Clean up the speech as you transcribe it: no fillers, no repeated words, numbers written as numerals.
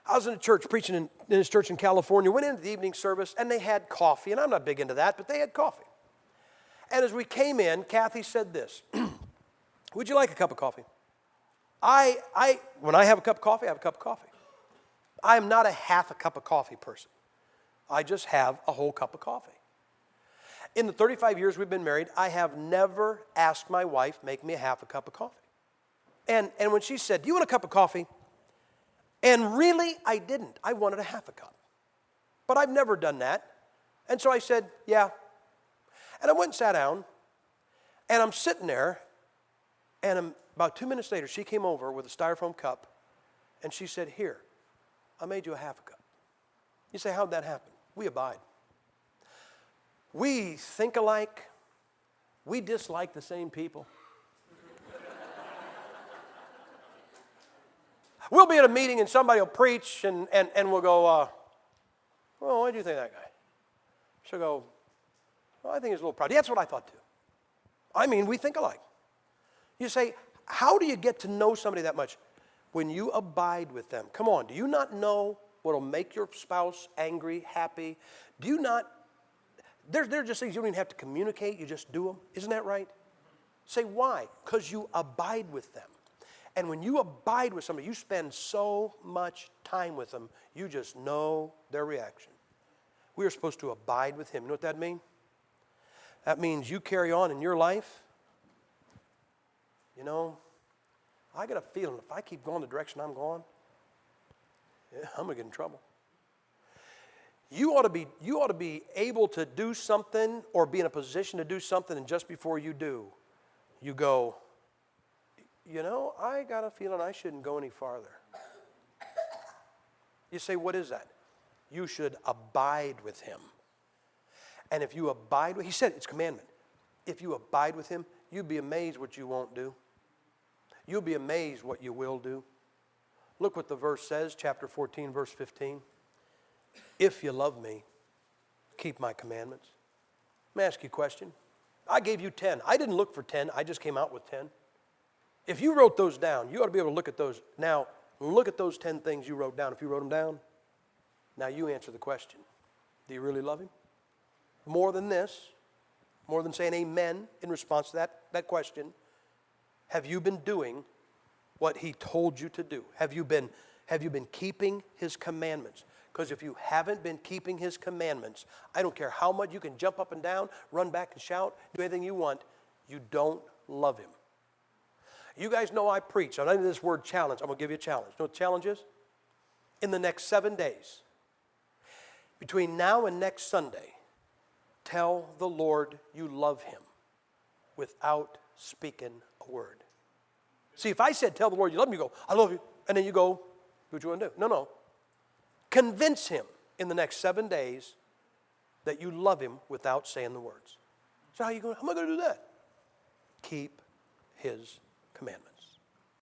I was in a church preaching in this church in California, went into the evening service, and they had coffee. And I'm not big into that, but they had coffee. And as we came in, Kathy said this, would you like a cup of coffee? When I have a cup of coffee, I have a cup of coffee. I am not a half a cup of coffee person. I just have a whole cup of coffee. In the 35 years we've been married, I have never asked my wife, make me a half a cup of coffee. And when she said, do you want a cup of coffee? And really, I didn't. I wanted a half a cup. But I've never done that. And so I said, yeah. And I went and sat down, and I'm sitting there, and about 2 minutes later, she came over with a styrofoam cup, and she said, here, I made you a half a cup. You say, how'd that happen? We abide. We think alike. We dislike the same people. We'll be at a meeting and somebody will preach and we'll go, well, what do you think of that guy? She'll go, well, I think he's a little proud. Yeah, that's what I thought too. I mean, we think alike. You say, how do you get to know somebody that much? When you abide with them. Come on, do you not know what will make your spouse angry, happy? Do you not? There are just things you don't even have to communicate. You just do them. Isn't that right? Say, why? Because you abide with them. And when you abide with somebody, you spend so much time with them, you just know their reaction. We are supposed to abide with him. You know what that means? That means you carry on in your life. You know, I got a feeling if I keep going the direction I'm going, yeah, I'm going to get in trouble. You ought to be able to do something or be in a position to do something, and just before you do, you go, you know, I got a feeling I shouldn't go any farther. You say, what is that? You should abide with him. And if you abide with, he said it's commandment. If you abide with him, you'd be amazed what you won't do. You'll be amazed what you will do. Look what the verse says, chapter 14, verse 15. If you love me, keep my commandments. Let me ask you a question. I gave you 10. I didn't look for 10. I just came out with 10. If you wrote those down, you ought to be able to look at those. Now, look at those 10 things you wrote down. If you wrote them down, now you answer the question. Do you really love him? More than this, more than saying amen in response to that question, have you been doing what he told you to do? Have you been keeping his commandments? Because if you haven't been keeping his commandments, I don't care how much you can jump up and down, run back and shout, do anything you want, you don't love him. You guys know I preach. I'm not into this word challenge. I'm going to give you a challenge. You know what the challenge is? In the next 7 days, between now and next Sunday, tell the Lord you love him without speaking a word. See, if I said tell the Lord you love him, you go, I love you. And then you go, do what you want to do. No. Convince him in the next 7 days that you love him without saying the words. So how am I going to do that? Keep his commandments.